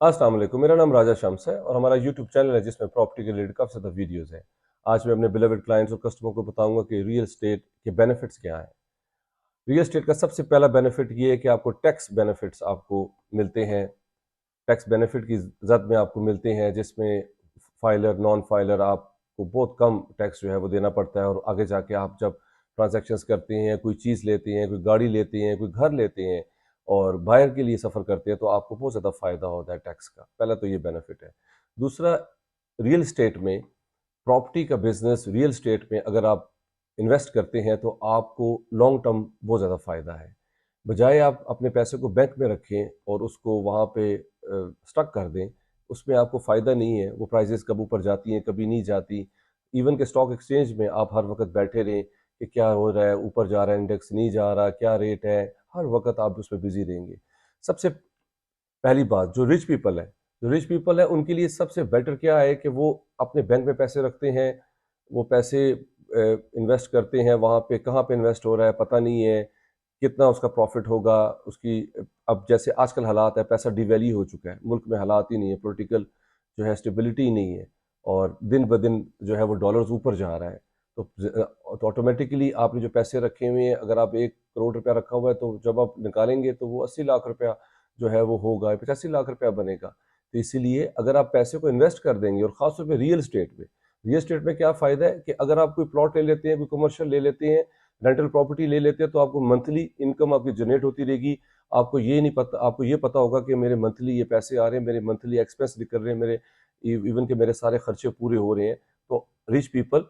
अस्सलाम वालेकुम। मेरा नाम राजा शम्स है और हमारा यूट्यूब चैनल है जिसमें प्रॉपर्टी के रिलेटेड काफ़ी ज़्यादा वीडियोज़ हैं। आज मैं अपने बिलवेड क्लाइंट्स और कस्टमर को बताऊंगा कि रियल एस्टेट के बेनिफिट्स क्या हैं। रियल एस्टेट का सबसे पहला बेनिफिट ये है कि आपको टैक्स बेनिफिट्स आपको मिलते हैं। टैक्स बेनिफिट की जद में आपको मिलते हैं जिसमें फाइलर नॉन फाइलर आपको बहुत कम टैक्स जो है वो देना पड़ता है, और आगे जाके आप जब ट्रांजैक्शंस करते हैं, कोई चीज़ लेते हैं, कोई गाड़ी लेते हैं, कोई घर लेते हैं और बाहर के लिए सफ़र करते हैं तो आपको बहुत ज़्यादा फ़ायदा होता है टैक्स का। पहला तो ये बेनिफिट है। दूसरा, रियल स्टेट में प्रॉपर्टी का बिजनेस, रियल स्टेट में अगर आप इन्वेस्ट करते हैं तो आपको लॉन्ग टर्म बहुत ज़्यादा फ़ायदा है। बजाय आप अपने पैसे को बैंक में रखें और उसको वहाँ पे स्टक कर दें, उसमें आपको फ़ायदा नहीं है। वो प्राइजेस कब ऊपर जाती हैं, कभी नहीं जाती। इवन के स्टॉक एक्सचेंज में आप हर वक्त बैठे रहें कि क्या हो रहा है, ऊपर जा रहा है इंडेक्स, नहीं जा रहा, क्या रेट है, हर वक्त आप उसमें बिजी रहेंगे। सबसे पहली बात, जो रिच पीपल है उनके लिए सबसे बेटर क्या है कि वो अपने बैंक में पैसे रखते हैं। वो पैसे इन्वेस्ट करते हैं, वहाँ पे कहाँ पे इन्वेस्ट हो रहा है पता नहीं है, कितना उसका प्रॉफिट होगा उसकी। अब जैसे आजकल हालात है, पैसा डिवैल्यू हो चुका है, मुल्क में हालात ही नहीं है, पॉलिटिकल जो है स्टेबिलिटी ही नहीं है, और दिन ब दिन जो है वो डॉलर्स ऊपर जा रहा है। तो ऑटोमेटिकली आपने जो पैसे रखे हुए हैं, अगर आप 1 करोड़ रुपया रखा हुआ है तो जब आप निकालेंगे तो वो 80 लाख रुपया जो है वो होगा, 85 लाख रुपया बनेगा। तो इसीलिए अगर आप पैसे को इन्वेस्ट कर देंगे, और ख़ासतौर पे रियल स्टेट में क्या फ़ायदा है कि अगर आप कोई प्लॉट ले लेते हैं, कोई कमर्शियल ले लेते हैं, रेंटल प्रॉपर्टी ले लेते हैं, तो आपको मंथली इनकम आपकी जनरेट होती रहेगी। आपको ये पता होगा कि मेरे मंथली ये पैसे आ रहे हैं, मेरे मंथली एक्सपेंस निकल रहे हैं, मेरे इवन के मेरे सारे खर्चे पूरे हो रहे हैं। तो रिच पीपल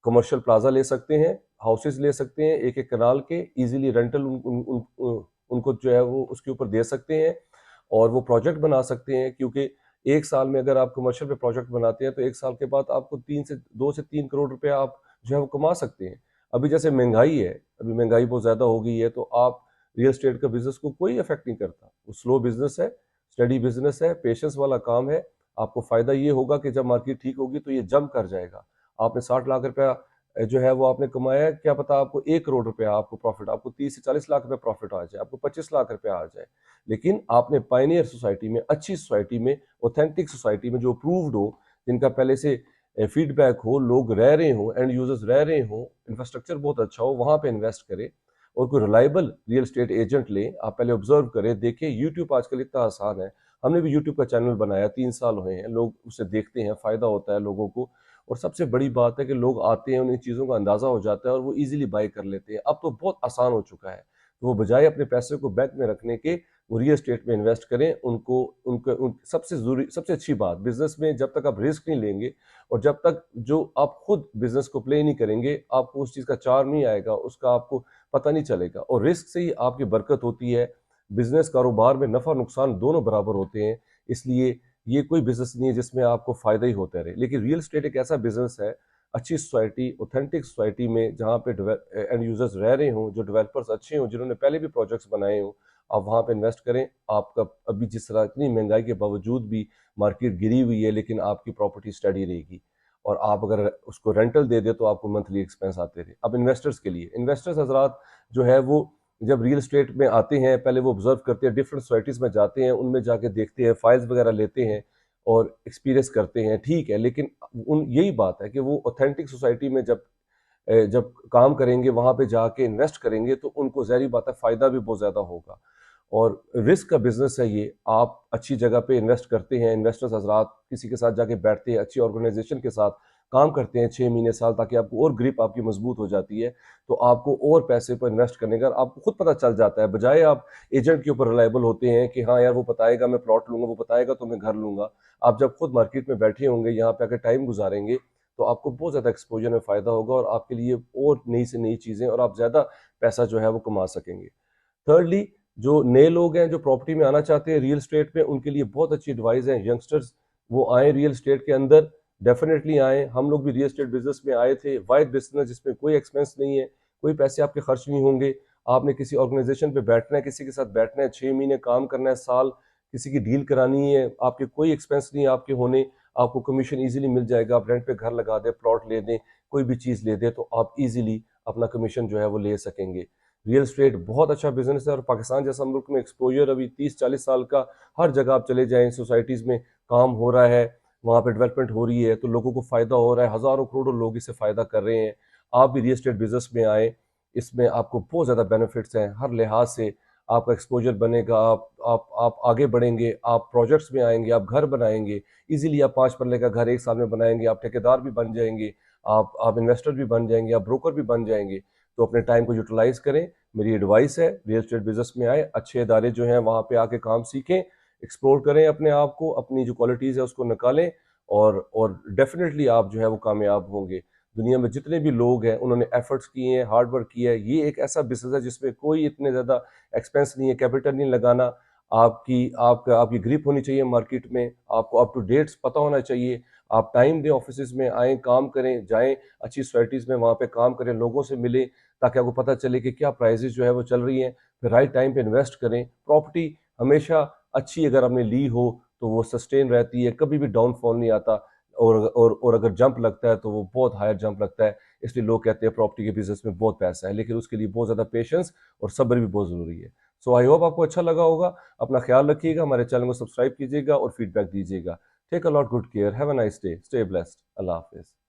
कमर्शियल प्लाजा ले सकते हैं, हाउसेज ले सकते हैं एक एक कनाल के, इजीली रेंटल उनको जो है वो उसके ऊपर दे सकते हैं, और वो प्रोजेक्ट बना सकते हैं। क्योंकि एक साल में अगर आप कमर्शियल पे प्रोजेक्ट बनाते हैं तो एक साल के बाद आपको 2 से 3 करोड़ रुपया आप जो है वो कमा सकते हैं। अभी जैसे महंगाई है, अभी महंगाई बहुत ज़्यादा हो गई है, तो आप रियल एस्टेट का बिजनेस को कोई इफेक्ट नहीं करता। वो स्लो बिजनेस है, स्टडी बिजनेस है, पेशेंस वाला काम है। आपको फ़ायदा ये होगा कि जब मार्केट ठीक होगी तो ये जंप कर जाएगा। आपने 60 लाख रुपया जो है वो आपने कमाया है, क्या पता आपको 1 करोड़ रुपया आपको प्रॉफिट, आपको 30 से 40 लाख रुपया प्रॉफिट आ जाए, आपको 25 लाख रुपया आ जाए। लेकिन आपने पाइनियर सोसाइटी में, अच्छी सोसाइटी में, ऑथेंटिक सोसाइटी में जो अप्रूव्ड हो, जिनका पहले से फीडबैक हो, लोग रह रहे हो, एंड यूजर्स रह रहे हो, इंफ्रास्ट्रक्चर बहुत अच्छा हो, वहाँ पे इन्वेस्ट करें। और कोई रिलायबल रियल एस्टेट एजेंट लें। आप पहले ऑब्जर्व करें, देखें। यूट्यूब आजकल इतना आसान है, हमने भी यूट्यूब का चैनल बनाया, 3 साल हुए हैं, लोग उसे देखते हैं, फ़ायदा होता है लोगों को। और सबसे बड़ी बात है कि लोग आते हैं, उन्हें चीज़ों का अंदाज़ा हो जाता है और वो इजीली बाय कर लेते हैं। अब तो बहुत आसान हो चुका है, तो वो बजाय अपने पैसे को बैंक में रखने के वो रियल एस्टेट में इन्वेस्ट करें। उनको उनके उन सबसे ज़रूरी, सबसे अच्छी बात बिजनेस में, जब तक आप रिस्क नहीं लेंगे और जब तक जो आप खुद बिजनेस को प्ले नहीं करेंगे, आपको उस चीज़ का चार्म नहीं आएगा, उसका आपको पता नहीं चलेगा। और रिस्क से ही आपकी बरकत होती है। बिजनेस कारोबार में नफ़ा नुकसान दोनों बराबर होते हैं, इसलिए ये कोई बिजनेस नहीं है जिसमें आपको फ़ायदा ही होता रहे। लेकिन रियल एस्टेट एक ऐसा बिजनेस है, अच्छी सोसाइटी, ऑथेंटिक सोसाइटी में, जहाँ पे एंड यूजर्स रह रहे हों, जो डेवलपर्स अच्छे हों, जिन्होंने पहले भी प्रोजेक्ट्स बनाए हों, आप वहाँ पे इन्वेस्ट करें। आपका अभी जिस तरह इतनी महंगाई के बावजूद भी मार्केट गिरी हुई है, लेकिन आपकी प्रॉपर्टी स्टडी रहेगी। और आप अगर उसको रेंटल दे दे तो आपको मंथली एक्सपेंस आते रहे। अब इन्वेस्टर्स के लिए, इन्वेस्टर्स हजरात जो है वो जब रियल एस्टेट में आते हैं, पहले वो ऑब्जर्व करते हैं, डिफरेंट सोसाइटीज़ में जाते हैं, उनमें जाके देखते हैं, फाइल्स वगैरह लेते हैं और एक्सपीरियंस करते हैं, ठीक है। लेकिन उन यही बात है कि वो ऑथेंटिक सोसाइटी में जब काम करेंगे, वहाँ पे जाके इन्वेस्ट करेंगे, तो उनको ज़ाहिर बात है फ़ायदा भी बहुत ज़्यादा होगा। और रिस्क का बिजनेस है ये। आप अच्छी जगह पे इन्वेस्ट करते हैं, इन्वेस्टर्स हजरात किसी के साथ जाके बैठते हैं, अच्छी ऑर्गेनाइजेशन के साथ काम करते हैं 6 महीने साल, ताकि आपको और ग्रिप आपकी मजबूत हो जाती है, तो आपको और पैसे पर इन्वेस्ट करने का आपको खुद पता चल जाता है। बजाय आप एजेंट के ऊपर रिलायबल होते हैं कि हाँ यार वो बताएगा मैं प्लॉट लूंगा, वो बताएगा तो मैं घर लूंगा। आप जब खुद मार्केट में बैठे होंगे, यहाँ पे आकर टाइम गुजारेंगे, तो आपको बहुत ज़्यादा एक्सपोजर में फ़ायदा होगा और आपके लिए और नई से नई चीज़ें, और आप ज़्यादा पैसा जो है वो कमा सकेंगे। थर्डली, जो नए लोग हैं जो प्रॉपर्टी में आना चाहते हैं रियल स्टेट में, उनके लिए बहुत अच्छी एडवाइस है, यंगस्टर्स वो आए रियल स्टेट के अंदर, डेफिनेटली आए। हम लोग भी रियल स्टेट बिजनेस में आए थे, वाइड बिजनेस जिसमें कोई एक्सपेंस नहीं है, कोई पैसे आपके खर्च नहीं होंगे। आपने किसी ऑर्गेनाइजेशन पे बैठना है, किसी के साथ बैठना है, 6 महीने काम करना है, साल किसी की डील करानी है, आपके कोई एक्सपेंस नहीं है आपके होने, आपको कमीशन इजीली मिल जाएगा। आप रेंट पे घर लगा दें, प्लॉट ले दें, कोई भी चीज़ ले दें, तो आप इजीली अपना कमीशन जो है वो ले सकेंगे। रियल स्टेट बहुत अच्छा बिजनेस है और पाकिस्तान जैसा मुल्क में एक्सपोजर अभी 30-40 साल का, हर जगह आप चले जाएं सोसाइटीज़ में काम हो रहा है, वहाँ पे डेवलपमेंट हो रही है, तो लोगों को फ़ायदा हो रहा है, हज़ारों करोड़ों लोग इससे फ़ायदा कर रहे हैं। आप भी रियल स्टेट बिजनेस में आए, इसमें आपको बहुत ज़्यादा बेनिफिट्स हैं हर लिहाज से। आपका एक्सपोजर बनेगा, आप आगे बढ़ेंगे, आप प्रोजेक्ट्स में आएंगे, आप घर बनाएंगे इजीली, आप 5 मरले का घर 1 साल में बनाएंगे, आप ठेकेदार भी बन जाएंगे, आप इन्वेस्टर भी बन जाएंगे, आप ब्रोकर भी बन जाएंगे। तो अपने टाइम को यूटिलाइज करें। मेरी एडवाइस है रियल एस्टेट बिजनेस में आए, अच्छे इदारे जो हैं वहाँ पे आके काम सीखें, एक्सप्लोर करें अपने आप को, अपनी जो क्वालिटीज़ है उसको निकालें, और डेफिनेटली आप जो है वो कामयाब होंगे। दुनिया में जितने भी लोग हैं उन्होंने एफर्ट्स किए हैं, हार्ड वर्क किया है। ये एक ऐसा बिजनेस है जिसमें कोई इतने ज़्यादा एक्सपेंस नहीं है, कैपिटल नहीं लगाना। आपकी ग्रिप होनी चाहिए मार्केट में, आपको अप टू डेट्स पता होना चाहिए। आप टाइम दें, ऑफिस में आएँ, काम करें, जाएं अच्छी सोसाइटीज़ में, वहाँ पे काम करें, लोगों से मिलें, ताकि आपको पता चले कि क्या प्राइजेस जो है वो चल रही हैं। फिर राइट टाइम पे इन्वेस्ट करें। प्रॉपर्टी हमेशा अच्छी अगर आपने ली हो तो वो सस्टेन रहती है, कभी भी डाउनफॉल नहीं आता। और अगर जंप लगता है तो वो बहुत हायर जंप लगता है। इसलिए लोग कहते हैं प्रॉपर्टी के बिजनेस में बहुत पैसा है, लेकिन उसके लिए बहुत ज़्यादा पेशेंस और सब्र भी बहुत ज़रूरी है। सो आई होप आपको अच्छा लगा होगा। अपना ख्याल रखिएगा, हमारे चैनल को सब्सक्राइब कीजिएगा और फीडबैक दीजिएगा। Take a lot good care, have a nice day, stay blessed, अल्लाह हाफिज़।